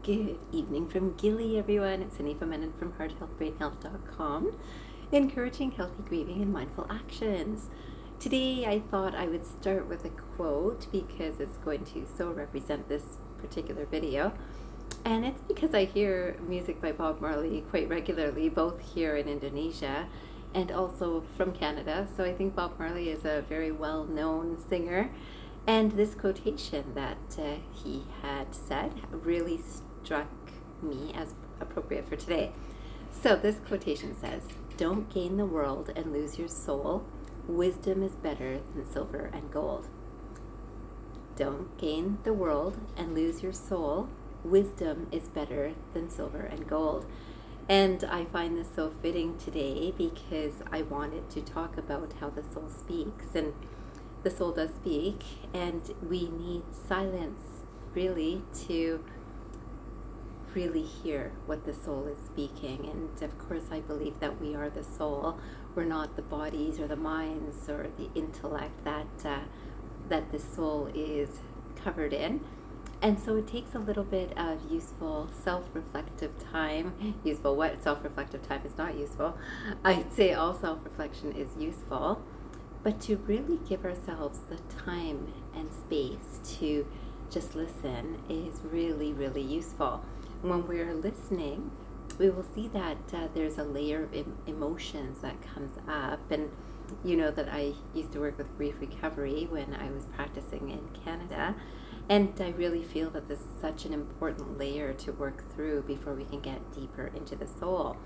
Good evening from Gilly, everyone. It's Hanifa Menon from hearthealthbrainhealth.com, encouraging healthy grieving and mindful actions. Today, I thought I would start with a quote because it's going to so represent this particular video. And it's because I hear music by Bob Marley quite regularly, both here in Indonesia and also from Canada. So I think Bob Marley is a very well-known singer. And this quotation that he had said really struck me as appropriate for today. So this quotation says, "Don't gain the world and lose your soul. Wisdom is better than silver and gold." Don't gain the world and lose your soul. Wisdom is better than silver and gold. And I find this so fitting today because I wanted to talk about how the soul speaks. And the soul does speak, and we need silence really to really hear what the soul is speaking. And of course, I believe that we are the soul. We're not the bodies or the minds or the intellect that the soul is covered in. And so it takes a little bit of useful self-reflective time. Useful what? Self-reflective time is not useful. I'd say all self-reflection is useful. But to really give ourselves the time and space to just listen is really, really useful. When we're listening, we will see that there's a layer of emotions that comes up. And you know that I used to work with grief recovery when I was practicing in Canada. And I really feel that this is such an important layer to work through before we can get deeper into the soul.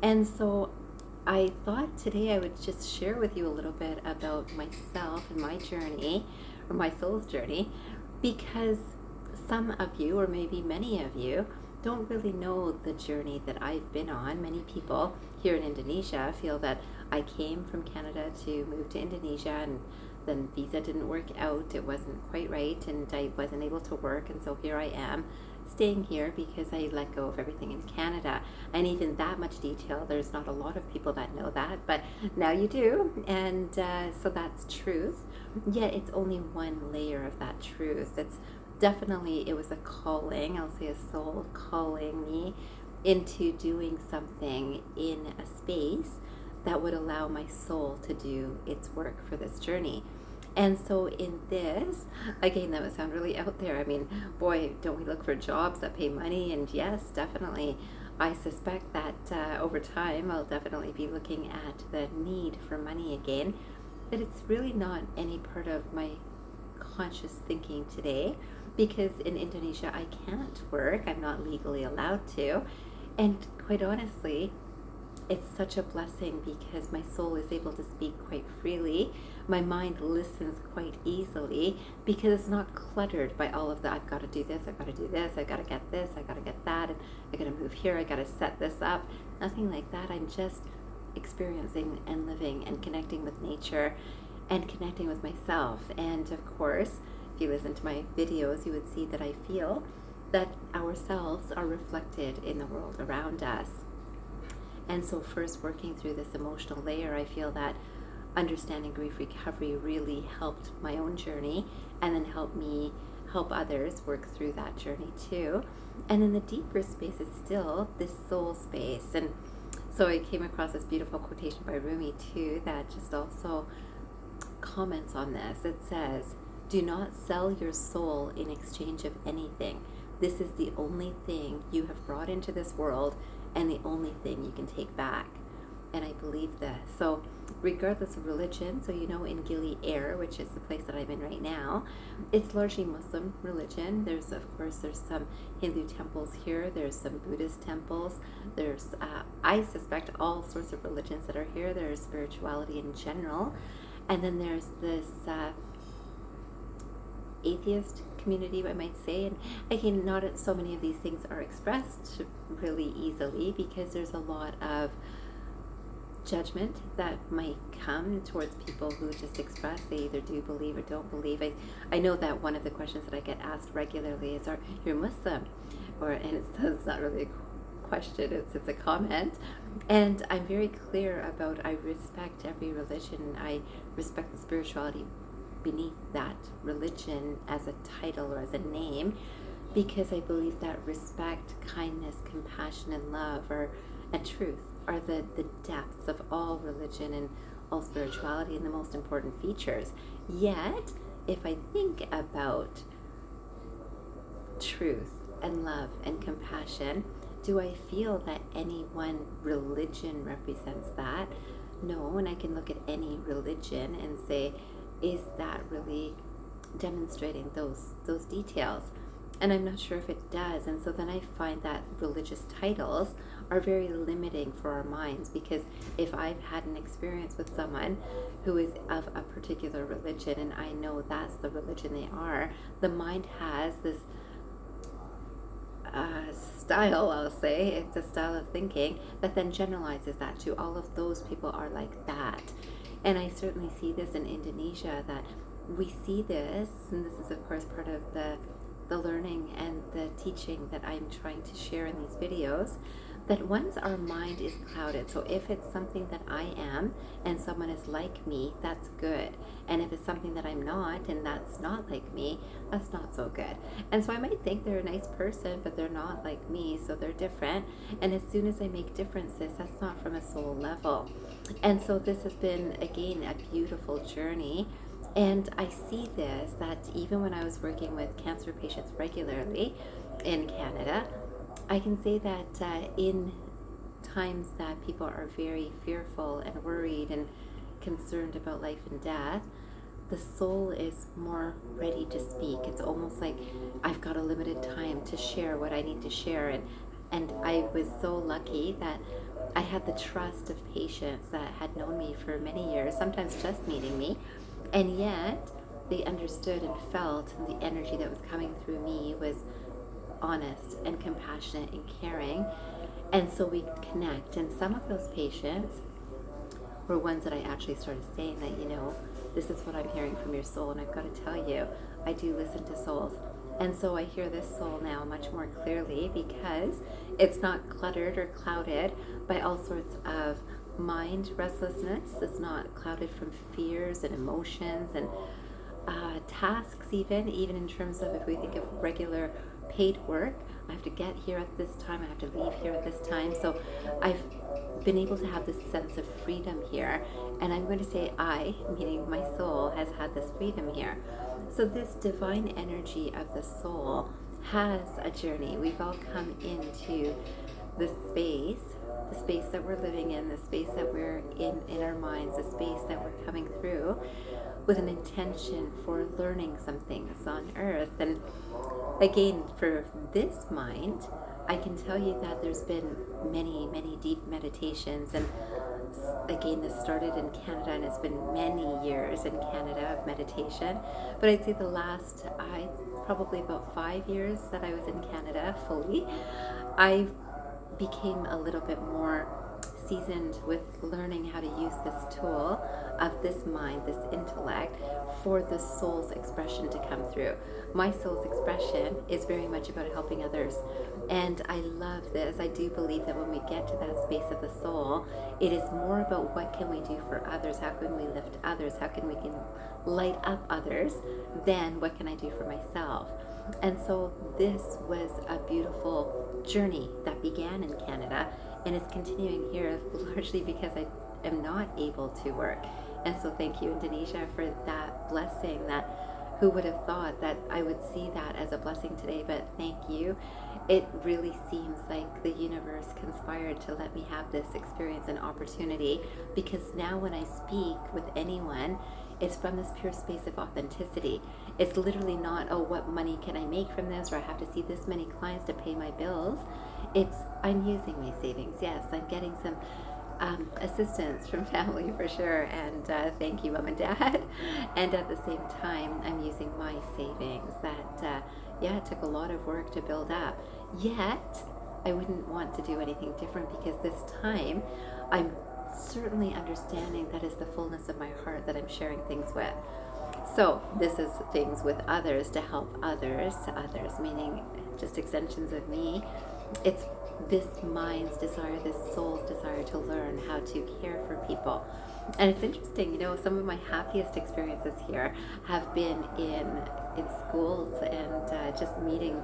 And so I thought today I would just share with you a little bit about myself and my journey, or my soul's journey, because some of you, or maybe many of you, don't really know the journey that I've been on. Many people here in Indonesia feel that I came from Canada to move to Indonesia, and then visa didn't work out. It wasn't quite right, and I wasn't able to work, and so here I am staying here because I let go of everything in Canada. And even that much detail, there's not a lot of people that know that, but now you do. And so that's truth. Yet it's only one layer of that truth. It's definitely, it was a calling, I'll say a soul calling me into doing something in a space that would allow my soul to do its work for this journey. And so in this, again, that would sound really out there. I mean, boy, don't we look for jobs that pay money? And yes, definitely, I suspect that over time, I'll definitely be looking at the need for money again. But it's really not any part of my conscious thinking today, because in Indonesia, I can't work. I'm not legally allowed to. And quite honestly, it's such a blessing because my soul is able to speak quite freely. My mind listens quite easily because it's not cluttered by all of the, I've got to do this, I've got to do this, I've got to get this, I've got to get that, and I've got to move here, I've got to set this up. Nothing like that. I'm just experiencing and living and connecting with nature and connecting with myself. And of course, if you listen to my videos, you would see that I feel that ourselves are reflected in the world around us. And so first working through this emotional layer, I feel that understanding grief recovery really helped my own journey, and then helped me help others work through that journey too. And then the deeper space is still this soul space. And so I came across this beautiful quotation by Rumi too that just also comments on this. It says, "Do not sell your soul in exchange of anything. This is the only thing you have brought into this world and the only thing you can take back." And I believe this. So regardless of religion, so you know in Gili Air, which is the place that I'm in right now, it's largely Muslim religion. There's some Hindu temples here. There's some Buddhist temples. There's, I suspect, all sorts of religions that are here. There's spirituality in general. And then there's this atheist community, I might say. And again, not so many of these things are expressed really easily because there's a lot of judgment that might come towards people who just express they either do believe or don't believe. I know that one of the questions that I get asked regularly is, "Are you Muslim?" And it's not really a question, it's a comment. And I'm very clear about, I respect every religion. I respect the spirituality beneath that religion as a title or as a name. because I believe that respect, kindness, compassion, and love and truth are the depths of all religion and all spirituality and the most important features. Yet, if I think about truth and love and compassion, do I feel that any one religion represents that? No, and I can look at any religion and say, is that really demonstrating those details? And I'm not sure if it does. And so then I find that religious titles are very limiting for our minds, because if I've had an experience with someone who is of a particular religion and I know that's the religion they are, the mind has this style, I'll say. It's a style of thinking that then generalizes that to all of those people are like that. And I certainly see this in Indonesia, that we see this, and this is of course part of the learning and the teaching that I'm trying to share in these videos, that once our mind is clouded, so if it's something that I am and someone is like me, that's good. And if it's something that I'm not and that's not like me, that's not so good. And so I might think they're a nice person, but they're not like me, so they're different. And as soon as I make differences, that's not from a soul level. And so this has been, again, a beautiful journey. And I see this, that even when I was working with cancer patients regularly in Canada, I can say that in times that people are very fearful and worried and concerned about life and death, the soul is more ready to speak. It's almost like I've got a limited time to share what I need to share. And I was so lucky that I had the trust of patients that had known me for many years, sometimes just meeting me, and yet they understood and felt, and the energy that was coming through me was honest and compassionate and caring. And so we connect. And some of those patients were ones that I actually started saying that, this is what I'm hearing from your soul. And I've got to tell you, I do listen to souls. And so I hear this soul now much more clearly, because it's not cluttered or clouded by all sorts of mind restlessness. It's not clouded from fears and emotions and tasks, even in terms of, if we think of regular paid work, I have to get here at this time, I have to leave here at this time. So I've been able to have this sense of freedom here, and I'm going to say I, meaning my soul, has had this freedom here. So this divine energy of the soul has a journey. We've all come into the space that we're living in, the space that we're in our minds, the space that we're coming through with an intention for learning some things on earth. And again, for this mind, I can tell you that there's been many, many deep meditations. And again, this started in Canada, and it's been many years in Canada of meditation. But I'd say the last, probably about 5 years that I was in Canada fully, I became a little bit more seasoned with learning how to use this tool of this mind, this intellect, for the soul's expression to come through. My soul's expression is very much about helping others. And I love this. I do believe that when we get to that space of the soul, it is more about what can we do for others, how can we lift others, how can we light up others, than what can I do for myself. And so this was a beautiful journey that began in Canada and is continuing here, largely because I am not able to work. And so thank you, Indonesia, for that blessing. That who would have thought that I would see that as a blessing today, but thank you. It really seems like the universe conspired to let me have this experience and opportunity, because now when I speak with anyone, it's from this pure space of authenticity. It's literally not, oh, what money can I make from this, or I have to see this many clients to pay my bills. It's, I'm using my savings. Yes, I'm getting some assistance from family for sure, and thank you, mom and dad. And at the same time, I'm using my savings that, it took a lot of work to build up. Yet, I wouldn't want to do anything different, because this time, I'm certainly understanding that is the fullness of my heart that I'm sharing things with. So this is things with others to help others, meaning just extensions of me. It's this mind's desire, this soul's desire to learn how to care for people. And it's interesting, some of my happiest experiences here have been in schools and just meeting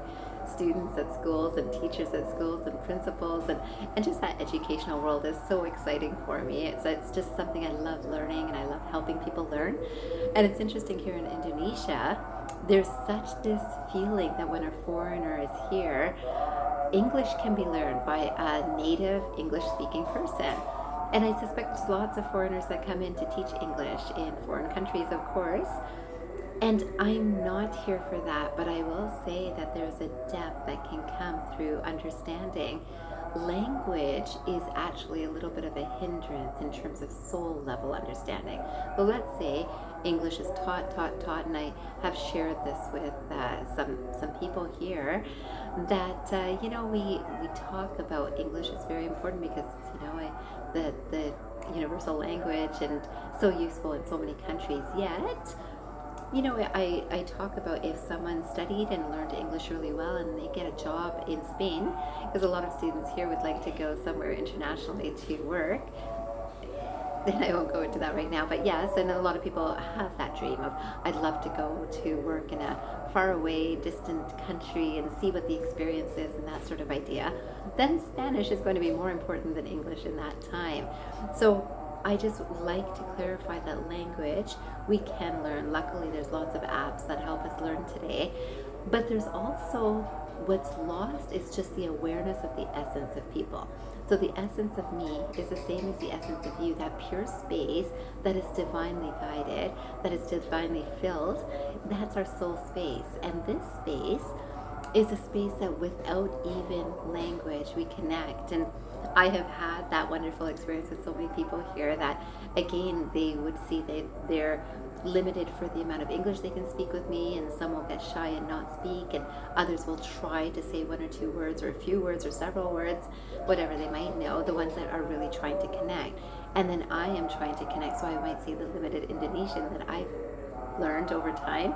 students at schools and teachers at schools and principals, and just that educational world is so exciting for me. It's just something I love learning, and I love helping people learn. And it's interesting here in Indonesia, there's such this feeling that when a foreigner is here, English can be learned by a native English speaking person. And I suspect there's lots of foreigners that come in to teach English in foreign countries, of course. And I'm not here for that, but I will say that there's a depth that can come through understanding. Language is actually a little bit of a hindrance in terms of soul level understanding. But let's say English is taught, and I have shared this with some people here that we talk about English is very important because the universal language and so useful in so many countries. Yet I talk about if someone studied and learned English really well and they get a job in Spain, because a lot of students here would like to go somewhere internationally to work. Then I won't go into that right now, but yes, and a lot of people have that dream of, I'd love to go to work in a faraway, distant country and see what the experience is and that sort of idea. Then Spanish is going to be more important than English in that time. So I just like to clarify that language we can learn. Luckily, there's lots of apps that help us learn today. But there's also what's lost is just the awareness of the essence of people. So the essence of me is the same as the essence of you, that pure space that is divinely guided, that is divinely filled. That's our soul space. And this space is a space that without even language we connect. And I have had that wonderful experience with so many people here that, again, they would see that they're limited for the amount of English they can speak with me, and some will get shy and not speak, and others will try to say one or two words or a few words or several words, whatever they might know, the ones that are really trying to connect. And then I am trying to connect, so I might say the limited Indonesian that I've learned over time.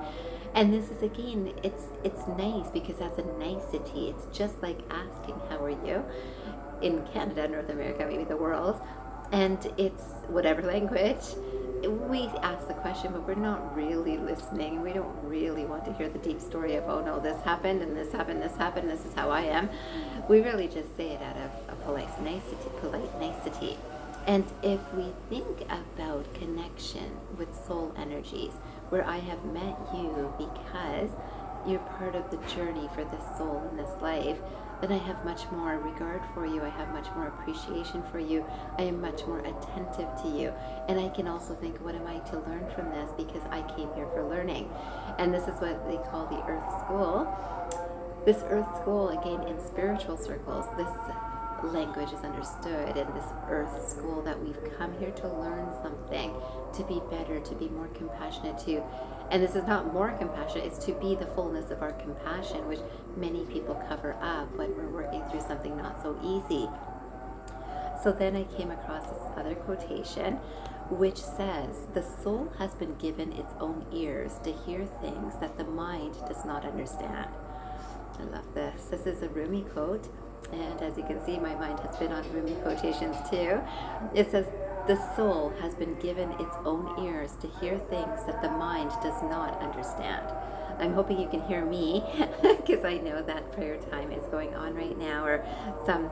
And this is, again, it's nice because that's a nicety. It's just like asking how are you in Canada, North America, maybe the world, and it's whatever language. We ask the question, but we're not really listening. We don't really want to hear the deep story of, oh no, this happened and this happened, this is how I am. We really just say it out of a polite nicety. And if we think about connection with soul energies, where I have met you because you're part of the journey for this soul in this life, then I have much more regard for you. I have much more appreciation for you. I am much more attentive to you. And I can also think, what am I to learn from this? Because I came here for learning. And this is what they call the Earth School. This Earth School, again, in spiritual circles, this language is understood, and this Earth School that we've come here to learn something, to be better, to be more compassionate to. And this is not more compassionate, it's to be the fullness of our compassion, which many people cover up when we're working through something not so easy. So then I came across this other quotation, which says, the soul has been given its own ears to hear things that the mind does not understand. I love this. This is a Rumi quote. And as you can see, my mind has been on Rumi quotations too. It says, the soul has been given its own ears to hear things that the mind does not understand. I'm hoping you can hear me because I know that prayer time is going on right now, or some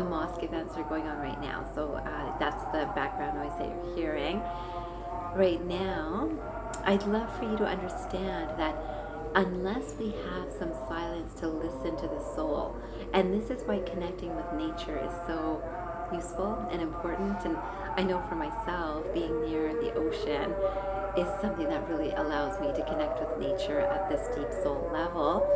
mosque events are going on right now. So that's the background noise that you're hearing. Right now, I'd love for you to understand that unless we have some silence to listen to the soul, and this is why connecting with nature is so useful and important. And I know for myself, being near the ocean is something that really allows me to connect with nature at this deep soul level.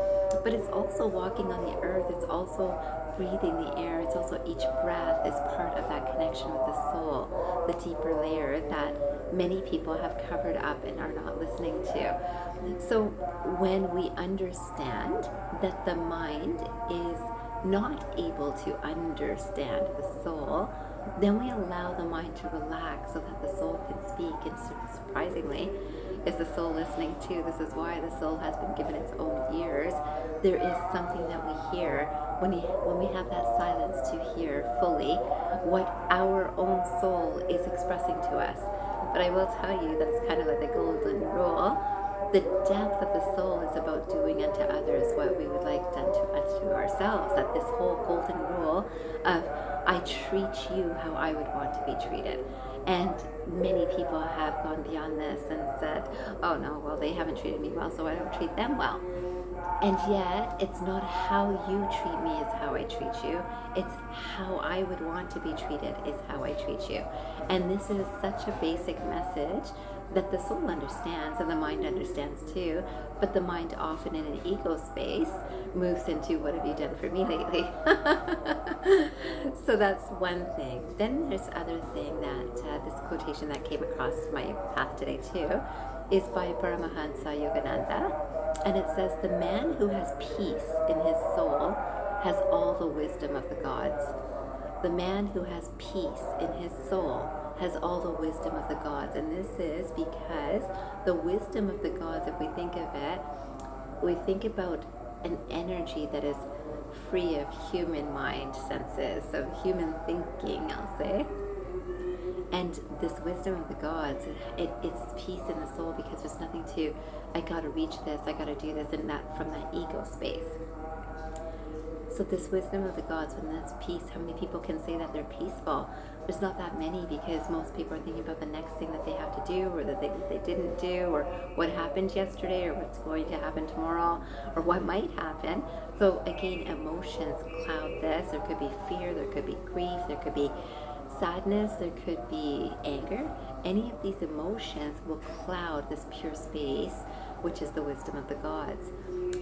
But it's also walking on the earth, it's also breathing the air, it's also each breath is part of that connection with the soul, the deeper layer that many people have covered up and are not listening to. So when we understand that the mind is not able to understand the soul, then we allow the mind to relax so that the soul can speak. And surprisingly, is the soul listening too? This is why the soul has been given its own ears. There is something that we hear when we have that silence to hear fully what our own soul is expressing to us. But I will tell you that it's kind of like the golden rule. The depth of the soul is about doing unto others what we would like done to unto ourselves. That this whole golden rule of I treat you how I would want to be treated. And many people have gone beyond this and said, oh no, well, they haven't treated me well, so I don't treat them well. And yet, it's not how you treat me is how I treat you. It's how I would want to be treated is how I treat you. And this is such a basic message that the soul understands and the mind understands too. But the mind, often in an ego space, moves into what have you done for me lately? So that's one thing. Then there's other thing that this quotation that came across my path today too is by Paramahansa Yogananda. And it says, the man who has peace in his soul has all the wisdom of the gods. The man who has peace in his soul has all the wisdom of the gods. And this is because the wisdom of the gods, if we think of it, we think about an energy that is free of human mind senses, of human thinking, I'll say. And this wisdom of the gods, it's peace in the soul, because there's nothing to, I gotta reach this, I gotta do this, and that from that ego space. So this wisdom of the gods, when there's peace, how many people can say that they're peaceful? There's not that many, because most people are thinking about the next thing that they have to do, or that they didn't do, or what happened yesterday, or what's going to happen tomorrow, or what might happen. So again, emotions cloud this. There could be fear, there could be grief, there could be sadness, there could be anger. Any of these emotions will cloud this pure space, which is the wisdom of the gods.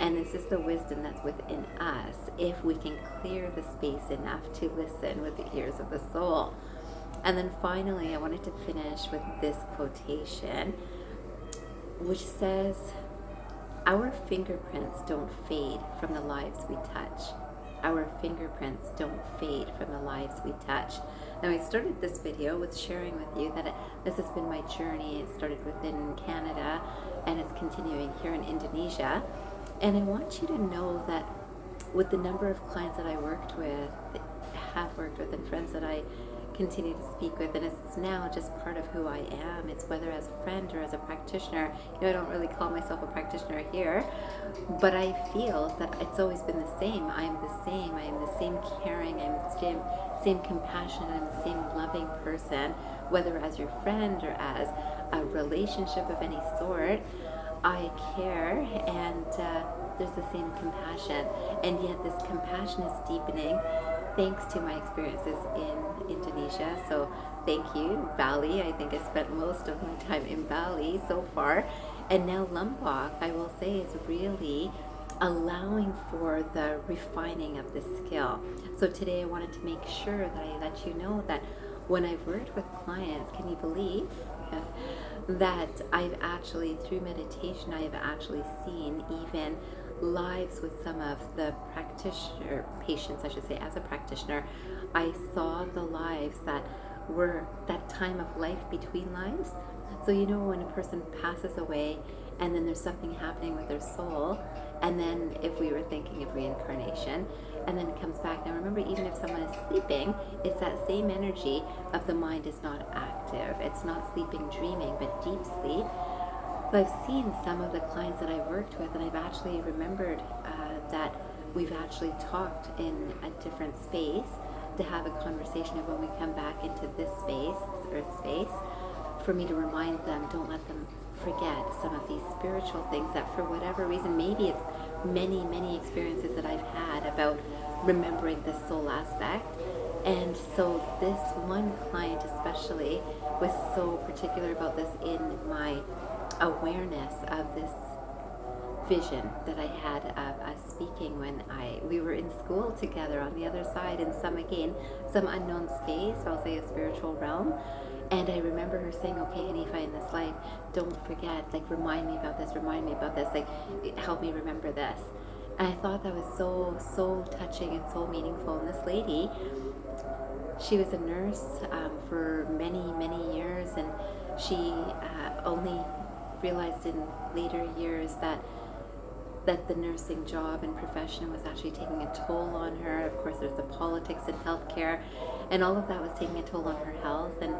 And this is the wisdom that's within us, if we can clear the space enough to listen with the ears of the soul. And then finally, I wanted to finish with this quotation, which says, our fingerprints don't fade from the lives we touch. Our fingerprints don't fade from the lives we touch. Now, I started this video with sharing with you that this has been my journey. It started within Canada and it's continuing here in Indonesia. And I want you to know that with the number of clients that I worked with, have worked with, and friends that I continue to speak with, and it's now just part of who I am. It's whether as a friend or as a practitioner. I don't really call myself a practitioner here, but I feel that it's always been the same. I'm the same. I am the same caring. I'm the same compassionate. I'm the same loving person, whether as your friend or as a relationship of any sort. I care, and there's the same compassion, and yet this compassion is deepening thanks to my experiences in Indonesia. So thank you, Bali. I think I spent most of my time in Bali so far, and now Lombok, I will say, is really allowing for the refining of this skill. So today I wanted to make sure that I let you know that when I've worked with clients, can you believe that I've actually, through meditation, I have actually seen even lives with some of the practitioner patients, I should say, as a practitioner. I saw the lives that were that time of life between lives. So when a person passes away and then there's something happening with their soul, and then if we were thinking of reincarnation, and then it comes back. Now remember, even if someone is sleeping, it's that same energy of the mind is not active. It's not sleeping, dreaming, but deep sleep. So I've seen some of the clients that I've worked with, and I've actually remembered that we've actually talked in a different space to have a conversation of when we come back into this space, this earth space, for me to remind them, don't let them forget some of these spiritual things that for whatever reason, maybe it's many experiences that I've had about remembering this soul aspect. And so this one client especially was so particular about this in my awareness of this vision that I had of us speaking when we were in school together on the other side in some unknown space, I'll say a spiritual realm. And I remember her saying, okay, Hanifa, in this life, don't forget, remind me about this, help me remember this. And I thought that was so touching and so meaningful. And this lady, she was a nurse for many years, and she only realized in later years that that the nursing job and profession was actually taking a toll on her. Of course, there's the politics in healthcare, and all of that was taking a toll on her health. And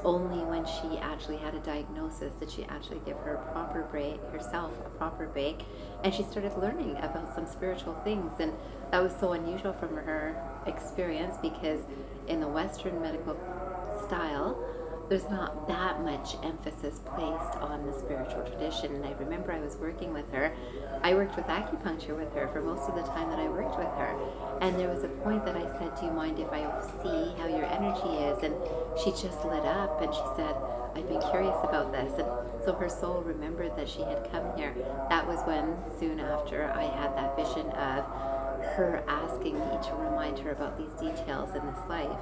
only when she actually had a diagnosis did she actually give her a proper break, herself a proper break, and she started learning about some spiritual things. And that was so unusual from her experience, because in the Western medical style, there's not that much emphasis placed on the spiritual tradition. And I remember I was working with her. I worked with acupuncture with her for most of the time that I worked with her. And there was a point that I said, do you mind if I see how your energy is? And she just lit up and she said, I've been curious about this. And so her soul remembered that she had come here. That was when, soon after, I had that vision of her asking me to remind her about these details in this life.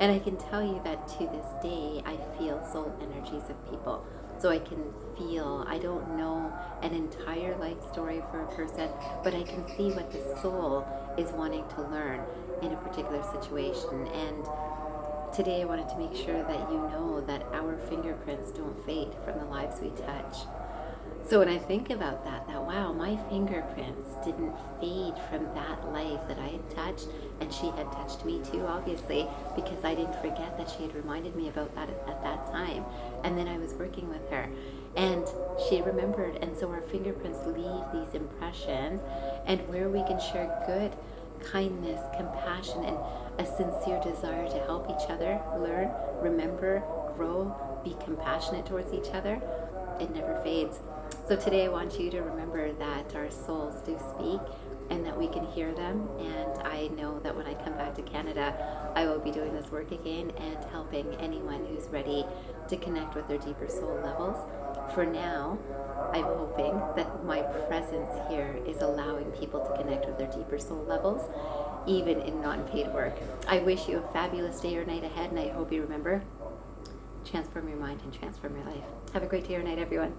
And I can tell you that to this day, I feel soul energies of people. So I can feel, I don't know an entire life story for a person, but I can see what the soul is wanting to learn in a particular situation. And today I wanted to make sure that you know that our fingerprints don't fade from the lives we touch. So when I think about that, wow, my fingerprints didn't fade from that life that I had touched, and she had touched me too, obviously, because I didn't forget that she had reminded me about that at that time. And then I was working with her, and she remembered, and so our fingerprints leave these impressions, and where we can share good, kindness, compassion, and a sincere desire to help each other learn, remember, grow, be compassionate towards each other, it never fades. So today I want you to remember that our souls do speak and that we can hear them. And I know that when I come back to Canada, I will be doing this work again and helping anyone who's ready to connect with their deeper soul levels. For now, I'm hoping that my presence here is allowing people to connect with their deeper soul levels, even in non-paid work. I wish you a fabulous day or night ahead, and I hope you remember, transform your mind and transform your life. Have a great day or night, everyone.